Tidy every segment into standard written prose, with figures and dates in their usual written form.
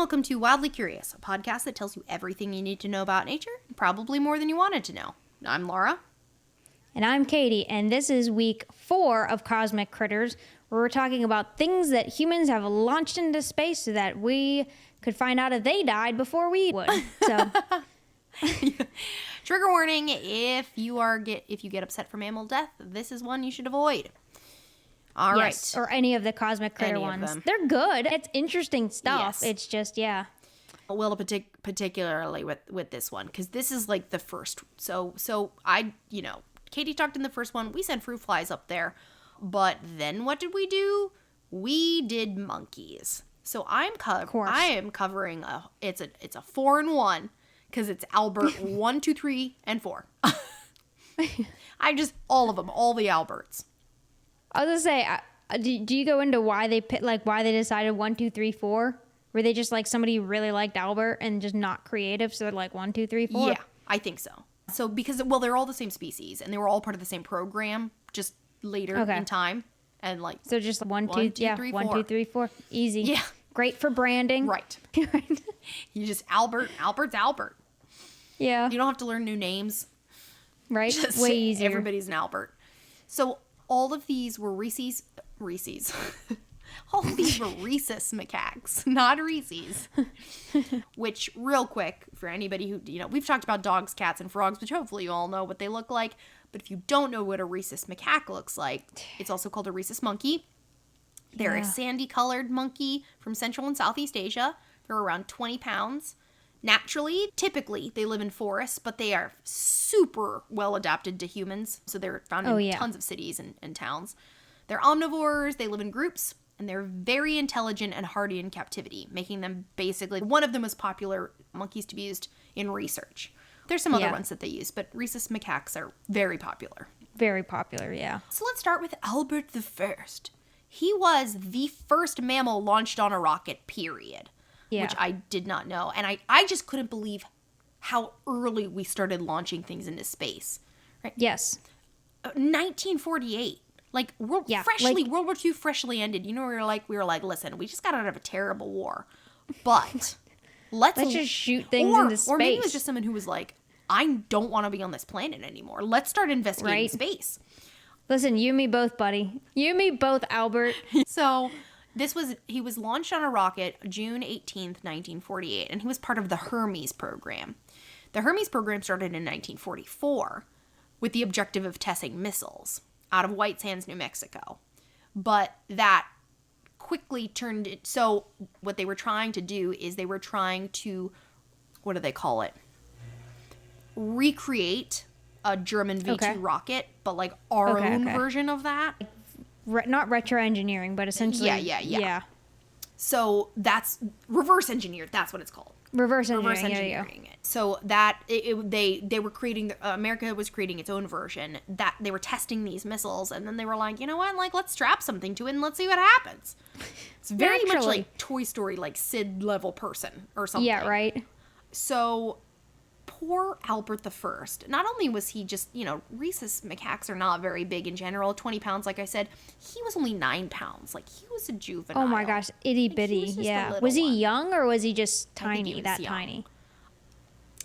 welcome to Wildly Curious, a podcast that tells you everything you need to know about nature, probably more than you wanted to know. I'm Laura. And I'm Katy, and this is week 4 of Cosmic Critters, where we're talking about things that humans have launched into space so that we could find out if they died before we would. So, Trigger warning: if you get upset for mammal death, this is one you should avoid. All right, or any of the Cosmic Critter ones. They're good. It's interesting stuff. Yes. It's just, yeah. Well, particularly with this one, because this is like the first. So I, Katy talked in the first one. We sent fruit flies up there, but then what did we do? We did monkeys. So I am covering it's a 4-in-1 because it's Albert 1, 2, 3, and 4. All of them, all the Alberts. I was gonna say, do you go into why they decided 1, 2, 3, 4? Were they just like somebody really liked Albert and just not creative, so they're like 1, 2, 3, 4? Yeah, I think so. So because they're all the same species and they were all part of the same program, just later in time, and like so just 1, 2, 3, 1, 2, 3, 4, easy. Yeah, great for branding. Right. You just Albert's Albert. Yeah. You don't have to learn new names. Right. Just way easier. Everybody's an Albert. So all of these were Reese's. All of these were rhesus macaques, not Reese's. Which, real quick, for anybody who, we've talked about dogs, cats, and frogs, which hopefully you all know what they look like. But if you don't know what a rhesus macaque looks like, it's also called a rhesus monkey. They're a sandy-colored monkey from Central and Southeast Asia. They're around 20 pounds. Naturally, typically, they live in forests, but they are super well adapted to humans. So they're found in tons of cities and towns. They're omnivores, they live in groups, and they're very intelligent and hardy in captivity, making them basically one of the most popular monkeys to be used in research. There's some other ones that they use, but rhesus macaques are very popular. Very popular, yeah. So let's start with Albert the First. He was the first mammal launched on a rocket, period. Yeah. Which I did not know. And I just couldn't believe how early we started launching things into space. Right? Yes. 1948. Like, World War II freshly ended. We were like, listen, we just got out of a terrible war. But let's just shoot things into space. Or maybe it was just someone who was like, I don't want to be on this planet anymore. Let's start investigating space. Listen, you and me both, buddy. You and me both, Albert. So he was launched on a rocket June 18th, 1948, and he was part of the Hermes program. The Hermes program started in 1944 with the objective of testing missiles out of White Sands, New Mexico. But that quickly turned it. So what they were trying to do is they were trying to, what do they call it? Recreate a German V2 rocket, but like our own version of that. Not retro engineering, but essentially. Yeah. So that's reverse engineered. That's what it's called. Reverse engineering it. So that they were creating. America was creating its own version. That they were testing these missiles, and then they were like, you know what? Like, let's strap something to it and let's see what happens. It's very much like Toy Story, like Sid level person or something. Yeah, right. So poor Albert the First. Not only was he just, rhesus macaques are not very big in general, 20 pounds, like I said. He was only 9 pounds. Like, he was a juvenile. Oh my gosh, itty bitty. Was he young or was he just tiny, tiny?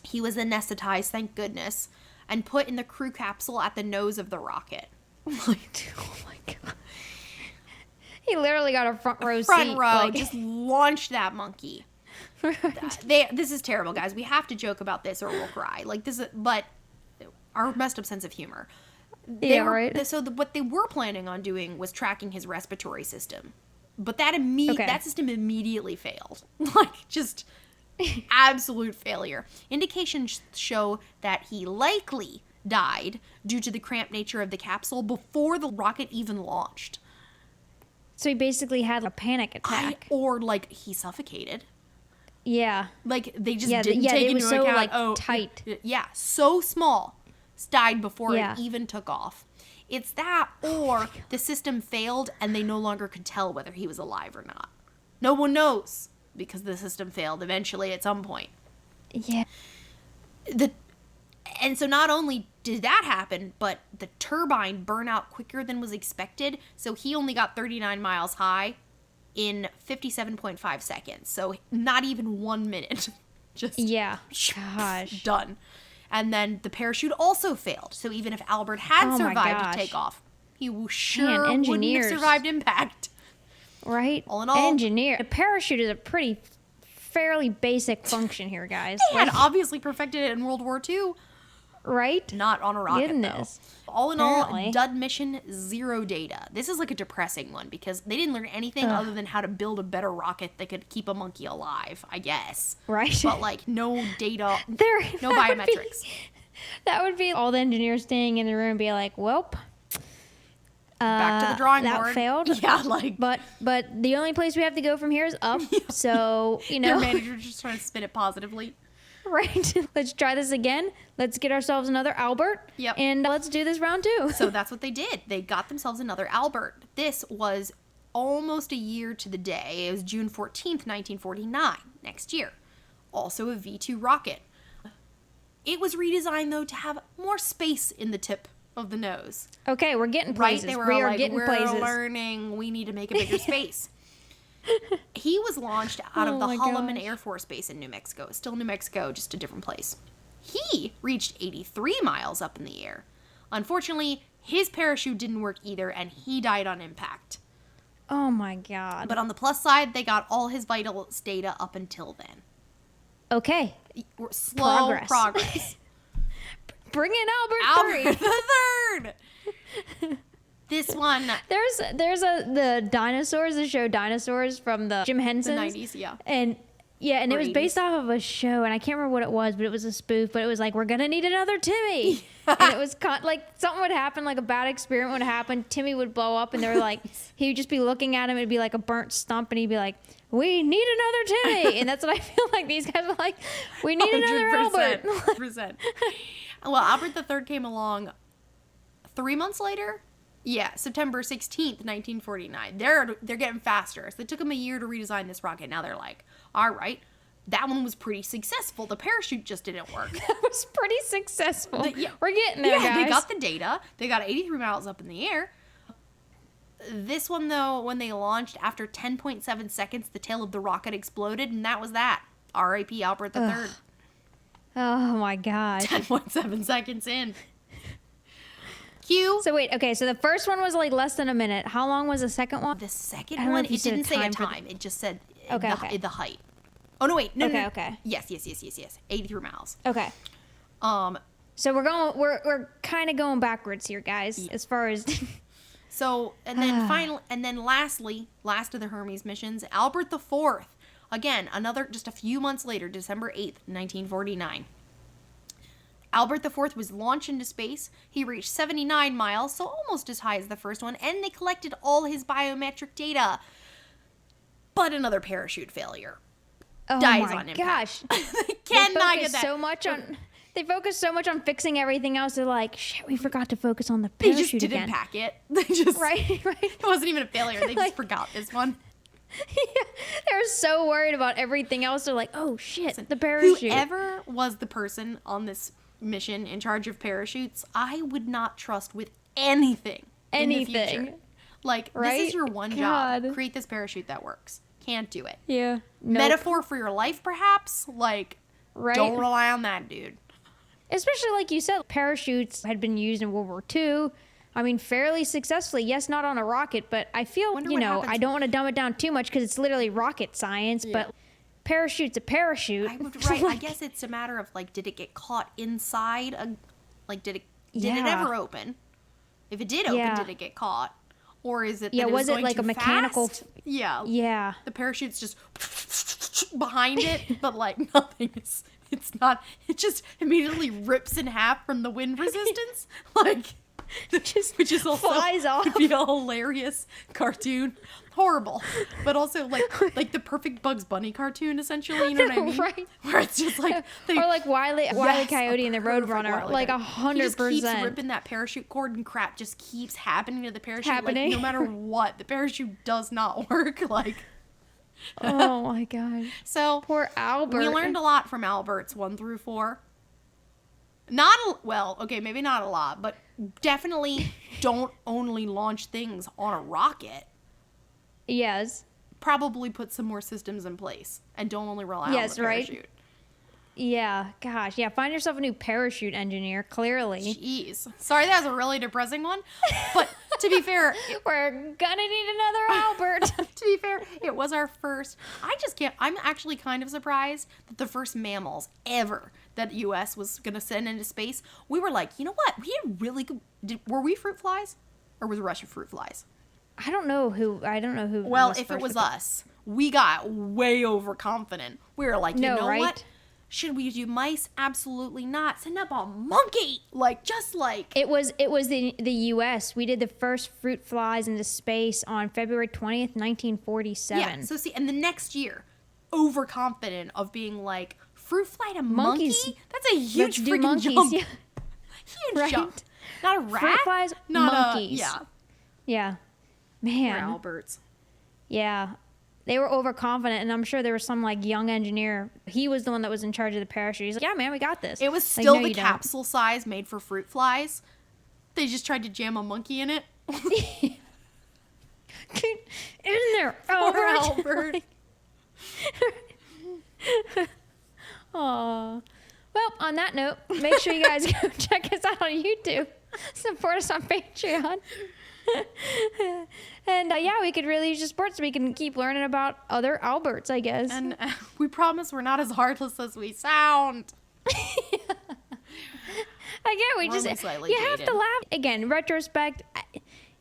He was anesthetized, thank goodness, and put in the crew capsule at the nose of the rocket. Oh my god. He literally got a front row seat. Front row, just launched that monkey. This is terrible, guys. We have to joke about this or we'll cry. But our messed up sense of humor. So what they were planning on doing was tracking his respiratory system, but that system immediately failed. Just absolute failure. Indications show that he likely died due to the cramped nature of the capsule before the rocket even launched. So he basically had a panic attack, or he suffocated. Yeah. They just didn't take into so, account. Tight. Yeah, so small. Died before it even took off. It's that, or the system failed and they no longer could tell whether he was alive or not. No one knows because the system failed eventually at some point. Yeah. And so not only did that happen, but the turbine burned out quicker than was expected. So he only got 39 miles high in 57.5 seconds. So not even 1 minute. Just Gosh. done. And then the parachute also failed. So even if Albert had survived takeoff, he sure wouldn't have survived impact. Right? All in all, a parachute is a fairly basic function here, guys. They had obviously perfected it in World War II. Right? Not on a rocket, though. All in all, dud mission, 0 data. This is like a depressing one because they didn't learn anything other than how to build a better rocket that could keep a monkey alive, I guess. Right. But like no data, no biometrics. That would be all the engineers staying in the room and be like, welp. Back to the drawing board. That failed. Yeah, like. But the only place we have to go from here is up. So, Their manager's just trying to spin it positively. Right. Let's try this again. Let's get ourselves another Albert. Yep. And let's do this round 2. So that's what they did. They got themselves another Albert. This was almost a year to the day. It was June 14th, 1949, next year. Also a V-2 rocket. It was redesigned, though, to have more space in the tip of the nose. Okay, we're getting places. Right? They were we are like, getting we're places. learning. We need to make a bigger space. He was launched out of the Holloman Air Force Base in New Mexico. Still New Mexico, just a different place. He reached 83 miles up in the air. Unfortunately, his parachute didn't work either, and he died on impact. Oh my God. But on the plus side, they got all his vitals data up until then. Okay. Slow progress. Bring in Albert the third. This one. There's the dinosaurs, the show Dinosaurs from the Jim Henson's. The 90s, yeah. And it was based off of a show, and I can't remember what it was, but it was a spoof, but it was like, we're going to need another Timmy. And it was like something would happen, like a bad experiment would happen, Timmy would blow up, and they were like, he would just be looking at him, it'd be like a burnt stump, and he'd be like, we need another Timmy. And that's what I feel like these guys are like, we need another Albert. 100%. Well, Albert III came along 3 months later. Yeah, September 16th, 1949. They're getting faster. So it took them a year to redesign this rocket. Now they're like, all right, that one was pretty successful. The parachute just didn't work. That was pretty successful. We're getting there, guys. They got the data. They got 83 miles up in the air. This one, though, when they launched, after 10.7 seconds, the tail of the rocket exploded, and that was that. R.I.P. Albert III. Oh, my gosh. 10.7 seconds in. Cue. So wait, okay, so the first one was like less than a minute. How long was the second one? The second one, it didn't say a time. It just said the height. Oh, no, wait. No. Okay. Yes. 83 miles. Okay. So we're kind of going backwards here, guys, as far as... So, and then lastly, last of the Hermes missions, Albert IV. Again, just a few months later, December 8th, 1949. Albert IV was launched into space. He reached 79 miles, so almost as high as the first one, and they collected all his biometric data. But another parachute failure. Dies on impact. Gosh. They cannot get that. They focus so much on fixing everything else. They're like, shit, we forgot to focus on the parachute again. They just didn't pack it. They just right. It wasn't even a failure. They just forgot this one. Yeah, they were so worried about everything else. They're like, oh shit, the parachute. Whoever was the person on this mission in charge of parachutes, I would not trust with anything. In the future. Like, this is your one job. Create this parachute that works. Can't do it. Yeah. Metaphor for your life, perhaps? Like, don't rely on that, dude. Especially like you said, parachutes had been used in World War II. I mean, fairly successfully. Yes, not on a rocket, but I feel, I don't want to dumb it down too much because it's literally rocket science, but parachute's a parachute. I guess it's a matter of, like, did it get caught inside? Did it ever open? If it did open, did it get caught? Or is it that it was it like a mechanical? Yeah. The parachute's just behind it, but, like, nothing is... It's not... It just immediately rips in half from the wind resistance. Like... which is also flies off. Would be a hilarious cartoon. Horrible. But also like the perfect Bugs Bunny cartoon, essentially, you know what I mean? Right. Where it's just like or like Wile E. Coyote and the Roadrunner. Like 100%. He just keeps ripping that parachute cord and crap just keeps happening to the parachute. Like, no matter what, the parachute does not work. Like oh my god. So poor Albert. We learned a lot from Alberts 1 through 4. Maybe not a lot, but definitely don't only launch things on a rocket. Yes. probably put some more systems in place and don't only rely on the parachute. Right? Yeah, gosh. Yeah, find yourself a new parachute engineer, clearly. Jeez. Sorry, that was a really depressing one. But to be fair, we're gonna need another Albert. to be fair, it was our first. I just can't. I'm actually kind of surprised that the first mammals ever that U.S. was going to send into space, we were like, you know what? We had really good. Were we fruit flies? Or was Russia fruit flies? I don't know who. Well, if it was us, we got way overconfident. We were like, you know right? what? Should we do mice? Absolutely not. Send up a monkey. It was the U.S. We did the first fruit flies into space on February 20th, 1947. Yeah. So see, and the next year, overconfident of being like, fruit fly to monkeys. monkey? That's a huge freaking monkeys, jump. yeah. Huge Right? jump. Not a rat. Fruit flies, not monkeys. Yeah. Yeah. Poor Man. Alberts. Yeah. They were overconfident, and I'm sure there was some like young engineer. He was the one that was in charge of the parachute. He's like, "Yeah, man, we got this." It was Like, still no, the you don't. capsule size made for fruit flies. They just tried to jam a monkey in it. Get in there, Poor Albert. Albert. Aw. Well, on that note, make sure you guys go check us out on YouTube. Support us on Patreon. And yeah, we could really use your support so we can keep learning about other Alberts, I guess. And we promise we're not as heartless as we sound. Again, we We're just only slightly you have jaded. to laugh. Again, retrospect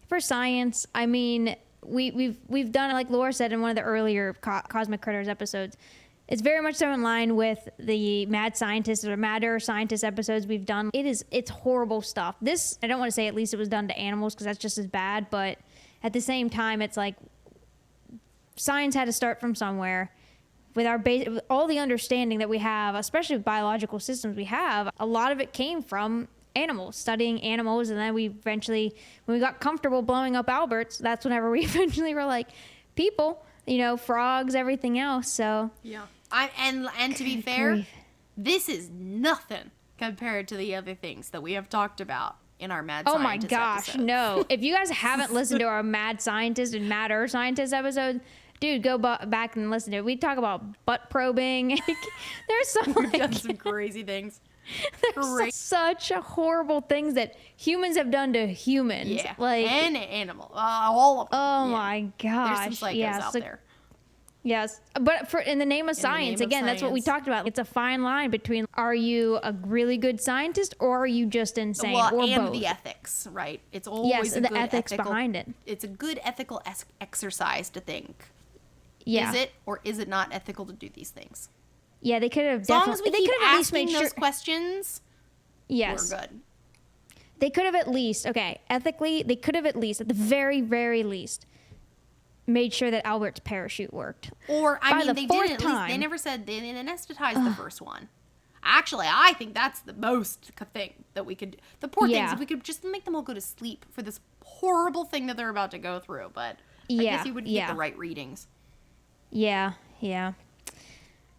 for science. I mean, we've done, like Laura said in one of the earlier Cosmic Critters episodes. It's very much so in line with the Mad Scientist or Mad Earth Scientist episodes we've done. It's horrible stuff. This, I don't want to say at least it was done to animals because that's just as bad, but at the same time, it's like science had to start from somewhere. With with all the understanding that we have, especially with biological systems we have, a lot of it came from animals, studying animals, and then we eventually, when we got comfortable blowing up Alberts, that's whenever we eventually were like, people, frogs, everything else. So Yeah. And to be Good fair, grief. this is nothing compared to the other things that we have talked about in our Mad oh my Scientist gosh, episode. no! If you guys haven't listened to our Mad Scientist and Mad Earth Scientist episode, dude, go back and listen to it. We talk about butt probing. There's some We've done some crazy things. Great. such horrible things that humans have done to humans. Yeah. Like, and animal. All of them. oh Yeah. my There's gosh. some psychos yeah, out so- there. Yes, but in the name of the science, name of again, that's what we science. talked about. It's a fine line between are you a really good scientist or are you just insane, Well, or and both. the ethics, right? It's always Yes, a the good ethics ethical, behind it. It's a good ethical exercise to think. Yeah, Is it or is it not ethical to do these things? yeah, they could have As long as we definitely. They keep could have at least asking made sure. those questions, Yes, we're good. they could have at least. Okay, ethically, they could have at least, at the very, very least, made sure that Albert's parachute worked. Or, I By mean, the they fourth didn't. At least they time. never said they anesthetized the first one. Actually, I think that's the most thing that we could. The poor things, Yeah. if we could just make them all go to sleep for this horrible thing that they're about to go through. But I Yeah, guess you wouldn't get the right readings. Yeah.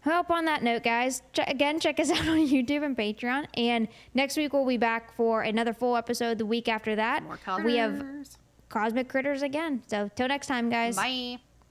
Well, on that note, guys, again, check us out on YouTube and Patreon. And next week we'll be back for another full episode. The week after that, More colors. we have Cosmic Critters again. So till next time, guys. Bye.